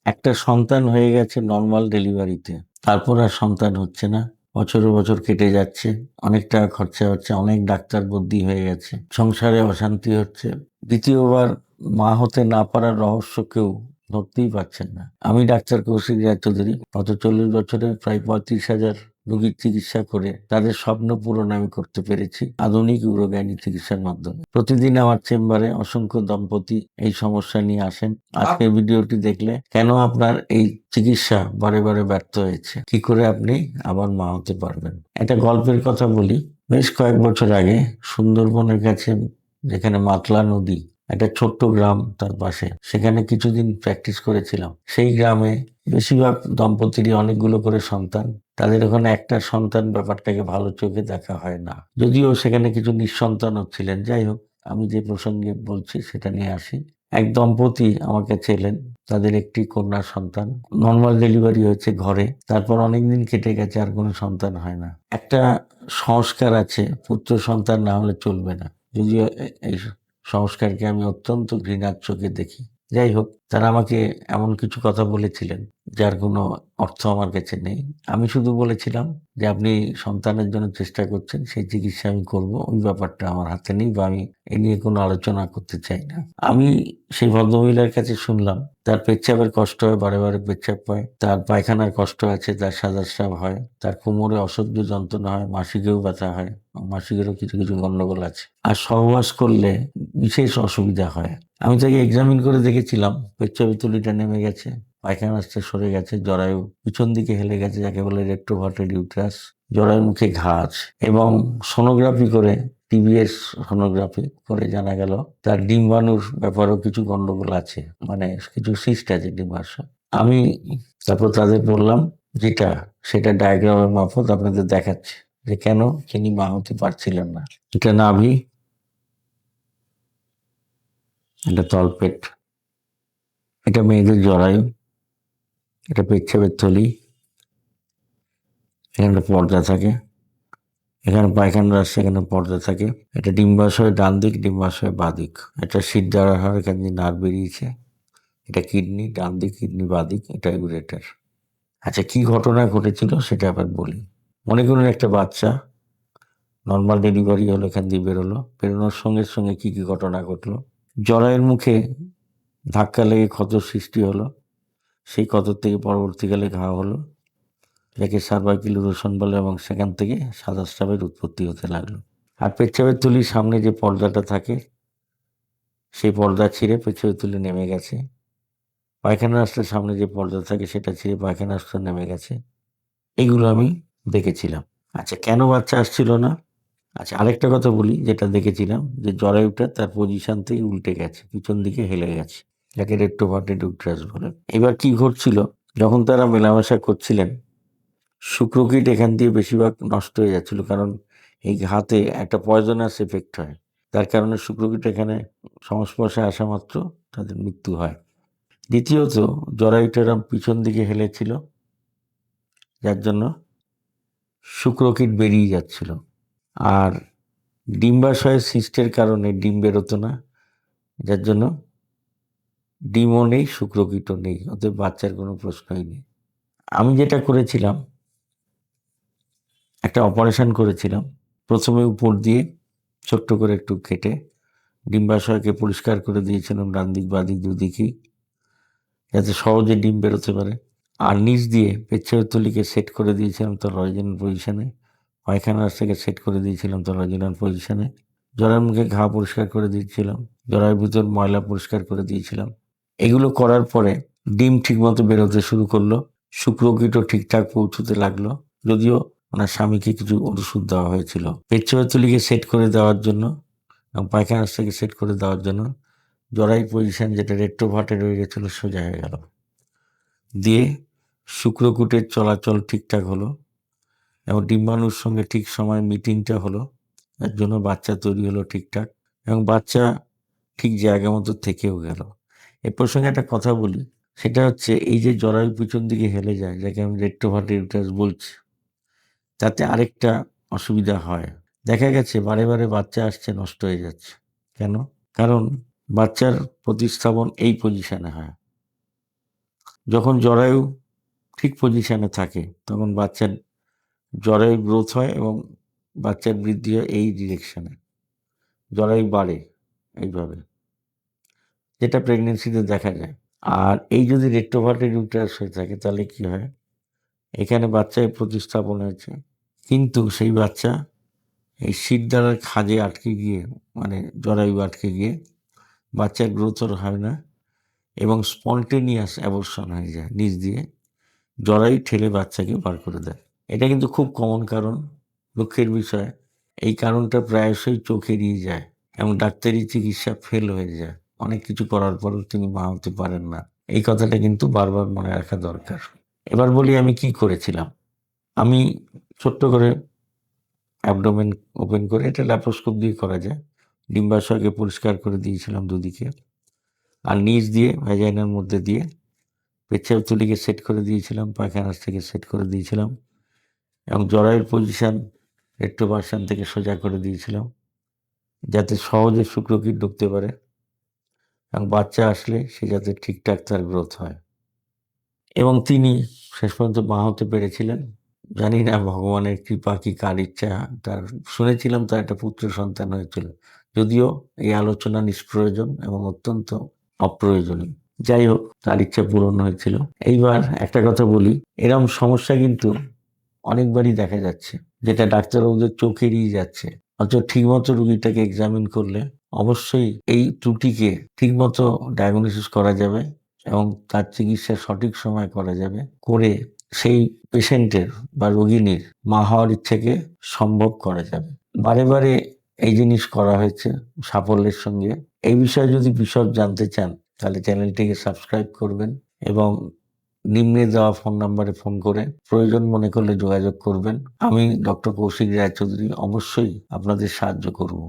একটা সন্তান হয়ে গেছে নর্মাল ডেলিভারিতে, তারপর আর সন্তান হচ্ছে না। বছরের বছর কেটে যাচ্ছে, অনেক টাকা খরচা হচ্ছে, অনেক ডাক্তার বদ্যি হয়ে গেছে, সংসারে অশান্তি হচ্ছে। দ্বিতীয়বার মা হতে না পারার রহস্য কেউ ধরতেই পারছেন না। আমি ডাক্তার কৌশিক রায়চৌধুরী গত 40 বছরে প্রায় 35,000 রোগীর চিকিৎসা করে তাদের স্বপ্ন পূরণ আমি করতে পেরেছি আধুনিক ইউরোজ্ঞানিক চিকিৎসার মাধ্যমে। প্রতিদিন আমার চেম্বারে অসংখ্য দম্পতি এই সমস্যা নিয়ে আসেন। আজকের ভিডিওটি দেখলে কেন আপনার এই চিকিৎসা বারে বারে ব্যর্থ হয়েছে, কি করে আপনি আবার মা হতে পারবেন। একটা গল্পের কথা বলি। বেশ কয়েক বছর আগে সুন্দরবনের কাছে, যেখানে মাতলা নদী, একটা ছোট্ট গ্রাম তার পাশে, সেখানে কিছুদিন প্র্যাকটিস করেছিলাম। সেই গ্রামে বেশিরভাগ দম্পতিরই অনেকগুলো করে সন্তান। তাদের ওখানে একটা সন্তান ব্যাপারটাকে ভালো চোখে দেখা হয় না, যদিও সেখানে কিছু নিঃসন্তানও ছিলেন। যাই হোক, আমি যে প্রসঙ্গে বলছি সেটা নিয়ে আসি। এক দম্পতি আমার কাছে এলেন, তাদের একটি কন্যা সন্তান, নর্মাল ডেলিভারি হয়েছে ঘরে, তারপর অনেকদিন কেটে গেছে, আর কোনো সন্তান হয় না। একটা সংস্কার আছে, পুত্র সন্তান না হলে চলবে না, যদিও এই সংস্কারকে আমি অত্যন্ত ঘৃণার চোখে দেখি। যাই হোক, তারা আমাকে এমন কিছু কথা বলেছিলেন যার কোনো অর্থ আমার কাছে নেই। আমি শুধু বলেছিলাম যে আপনি সন্তানের জন্য চেষ্টা করছেন, সেই চিকিৎসা আমি করব, ওই ব্যাপারটা আমার হাতে নেই, বা আমি এ নিয়ে কোনো আলোচনা করতে চাই না। আমি সেই ভদ্রমহিলার কাছে শুনলাম তার পেচ্ছাপের কষ্ট হয়, বারে বারে পেচ্ছাপ হয়, তার পায়খানার কষ্ট আছে, তার সাদা হয়, তার কোমরে অসহ্য যন্ত্রণা হয়, মাসিকেও ব্যথা হয়, মাসিকেরও কিছু কিছু গন্ডগোল আছে, আর সহবাস করলে বিশেষ অসুবিধা হয়। আমি তাকে এক্সামিন করে দেখেছিলাম, পেচ্ছাপের তুলিটা নেমে গেছে, পায়খানা রাস্তা সরে গেছে, জরায়ু পিছন দিকে হেলে গেছে, যাকে বলে রেট্রোভার্টেড ইউট্রাস, জরায়ুর মুখে ঘা আছে, এবং সোনোগ্রাফি করে, টিবিএস সোনোগ্রাফি করে জানা গেল তার ডিম্বাণুর ব্যাপারেও কিছু গন্ডগোল আছে, মানে কিছু সিস্ট আছে ডিম্বাশয়। আমি তারপর তাদের বললাম যেটা সেটা ডায়াগ্রামের মারফত আপনাদের দেখাচ্ছে যে কেন তিনি মা হতে পারছিলেন না। এটা নাভি, এটা তলপেট, এটা মেয়েদের জরায়ু, এটা পেচ্ছাপের থলি, এখানে পর্দা থাকে, এখানে পায়খানা রাস্তা, এখানে পর্দা থাকে, এটা ডিম্বাশয় ডান দিক, ডিম্বাশয় বাঁ দিক, এটা সিদ্ধারাহার, এখান দিয়ে নার্ভ বেরিয়েছে, এটা কিডনি ডান দিক, কিডনি বাঁ দিক, এটা ইউরেটার। আচ্ছা, কি ঘটনা ঘটেছিল সেটা আবার বলি। মনে করুন একটা বাচ্চা নর্মাল ডেলিভারি হলো, এখান দিয়ে বেরোলো, বেরোনোর সঙ্গে সঙ্গে কি কি ঘটনা ঘটলো। জরায়ের মুখে ধাক্কা লেগে ক্ষত সৃষ্টি হলো, সেই ক্ষতর থেকে পরবর্তীকালে ঘা হলো, যাকে সার্ভাইকাল ইরোশন বলে, এবং সেখান থেকে সাদা স্রাবের উৎপত্তি হতে লাগলো। আর পেচ্ছাপের থলির সামনে যে পর্দাটা থাকে, সেই পর্দা ছিঁড়ে পেচ্ছাপের থলি নেমে গেছে। পায়খানা রাস্তার সামনে যে পর্দা থাকে সেটা ছিঁড়ে পায়খানা রাস্তা নেমে গেছে। এগুলো আমি দেখেছিলাম। আচ্ছা, কেন বাচ্চা আসছিল না? আচ্ছা, আরেকটা কথা বলি, যেটা দেখেছিলাম যে জরায়ুটা তার পজিশন থেকে উল্টে গেছে, পিছন দিকে হেলে গেছে, যাকে রেট্রোভার্টেড ইউট্রাস বলে। এবার কি ঘটছিল, যখন তারা মেলামেশা করছিলেন, শুক্রকীট এখান দিয়ে বেশিরভাগ নষ্ট হয়ে যাচ্ছিল, কারণ এই ঘাতে একটা পয়জনাস এফেক্ট হয়, তার কারণে শুক্রকীট এখানে সংস্পর্শে আসা মাত্র তাদের মৃত্যু হয়। দ্বিতীয়ত, জরায়ুটা পিছন দিকে হেলেছিল, যার জন্য শুক্রকীট বেরিয়ে যাচ্ছিল। আর ডিম্বাশয়ের সিস্টের কারণে ডিম বেরোতো না, যার জন্য ডিমও নেই, শুক্রকীটও নেই, অতএব বাচ্চার কোনো প্রশ্নই নেই। আমি যেটা করেছিলাম, একটা অপারেশন করেছিলাম। প্রথমে উপর দিয়ে ছোট্ট করে একটু কেটে ডিম্বাশয়কে পরিষ্কার করে দিয়েছিলাম, ডান দিক বাঁ দিক দুদিকেই, যাতে সহজে ডিম বেরোতে পারে। আর নিচ দিয়ে পেচ্ছাপের থলিকে সেট করে দিয়েছিলাম তার অরিজিনাল পজিশনে, পায়খানা রাস্তাকে সেট করে দিয়েছিলাম তার অরিজিনাল পজিশনে, জরার মুখে ঘা পরিষ্কার করে দিয়েছিলাম, জরার ভিতর ময়লা পরিষ্কার করে দিয়েছিলাম। এগুলো করার পরে ডিম ঠিকমতো বেরোতে শুরু করলো, শুক্রকীটও ঠিকঠাক পৌঁছতে লাগলো, যদিও ওনার স্বামীকে কিছু ওষুধ দেওয়া হয়েছিল। পেচ্ছাপের থলিকে সেট করে দেওয়ার জন্য এবং পায়খানা রাস্তাকে সেট করে দেওয়ার জন্য জরাই পজিশন, যেটা রেট্রোভার্টেড হয়ে গেছিলো, সোজা হয়ে গেল, দিয়ে শুক্রকূটের চলাচল ঠিকঠাক হলো, এবং ডিম্বাণুর সঙ্গে ঠিক সময় মিটিংটা হলো, এর জন্য বাচ্চা তৈরি হলো ঠিকঠাক, এবং বাচ্চা ঠিক জায়গা মতো থেকেও গেল। এ প্রসঙ্গে একটা কথা বলি, সেটা হচ্ছে এই যে জরায়ু পিছন দিকে হেলে যায়, যাকে আমি রেট্রোভার্টেড ইউটারাস বলছি, তাতে আরেকটা অসুবিধা হয়। দেখা গেছে বারে বারে বাচ্চা আসছে, নষ্ট হয়ে যাচ্ছে। কেন? কারণ বাচ্চার প্রতিস্থাপন এই পজিশনে হয়, যখন জরায়ু ঠিক পজিশনে থাকে তখন বাচ্চার জরায়ু গ্রোথ হয় এবং বাচ্চার বৃদ্ধি হয় এই ডিরেকশনে, জরায়ু বাড়ে এইভাবে, যেটা প্রেগনেন্সিতে দেখা যায়। আর এই যদি রেক্টোভার্টেড ইউটেরাস হয়ে থাকে তাহলে কি হয়, এখানে বাচ্চায় প্রতিস্থাপন হয়েছে কিন্তু সেই বাচ্চা এই শিরদাঁড়ার খাঁজে আটকে গিয়ে, মানে জরায়ু আটকে গিয়ে বাচ্চার গ্রোথর হয় না এবং স্পন্টেনিয়াস অ্যাবর্শন হয়ে যায়, নিচ দিয়ে জরায়ু ঠেলে বাচ্চাকে বার করে দেয়। এটা কিন্তু খুব কমন কারণ, দুঃখের বিষয় এই কারণটা প্রায়শই চোখ এড়িয়ে যায় এবং ডাক্তারি চিকিৎসা ফেল হয়ে যায়, অনেক কিছু করার পরও তিনি মা হতে পারেন না। এই কথাটা কিন্তু বারবার মনে রাখা দরকার। এবার বলি আমি কি করেছিলাম। আমি ছোট্ট করে অ্যাবডোমেন ওপেন করে, এটা ল্যাপ্রোস্কোপ দিয়ে করা যায়, ডিম্বাশয়কে পরিষ্কার করে দিয়েছিলাম দুদিকে, আর নিচ দিয়ে ভ্যাজাইনার মধ্যে দিয়ে পেচ্ছাপ থলিকে সেট করে দিয়েছিলাম, পায়খানার থেকে সেট করে দিয়েছিলাম এবং জরায়ুর পজিশন রেক্টোভার্সন থেকে সোজা করে দিয়েছিলাম যাতে সহজে শুক্রকীট ঢুকতে পারে এবং বাচ্চা আসলে সে যাতে ঠিকঠাক তার গ্রোথ হয়। এবং তিনি শেষ পর্যন্ত মা হতে পেরেছিলেন। জানি না ভগবানের কৃপা কি কার ইচ্ছা, তার শুনেছিলাম তার একটা পুত্র সন্তান হয়েছিল, যদিও এই আলোচনা নিষ্প্রয়োজন এবং অত্যন্ত অপ্রয়োজনীয়। যাই হোক, তার ইচ্ছা পূরণ হয়েছিল। এইবার একটা কথা বলি, এরকম সমস্যা কিন্তু অনেকবারই দেখা যাচ্ছে, যেটা ডাক্তারবাবুদের চোখ এড়িয়ে যাচ্ছে। অথচ ঠিকমতো রুগীটাকে এক্সামিন করলে অবশ্যই এই ত্রুটিকে ঠিকমতো ডায়াগনোসিস করা যাবে এবং তার চিকিৎসা সঠিক সময় করা যাবে, করে সেই পেশেন্টের বা রোগিনীর মা হওয়ার ইচ্ছাকে সম্ভব করা যাবে। বারে বারে এই জিনিস করা হয়েছে সাফল্যের সঙ্গে। এই বিষয়ে যদি বিশদ জানতে চান তাহলে চ্যানেলটিকে সাবস্ক্রাইব করবেন এবং নিম্নে দেওয়া ফোন নাম্বারে ফোন করে প্রয়োজন মনে করলে যোগাযোগ করবেন। আমি ডক্টর কৌশিক রায়চৌধুরী অবশ্যই আপনাদের সাহায্য করব।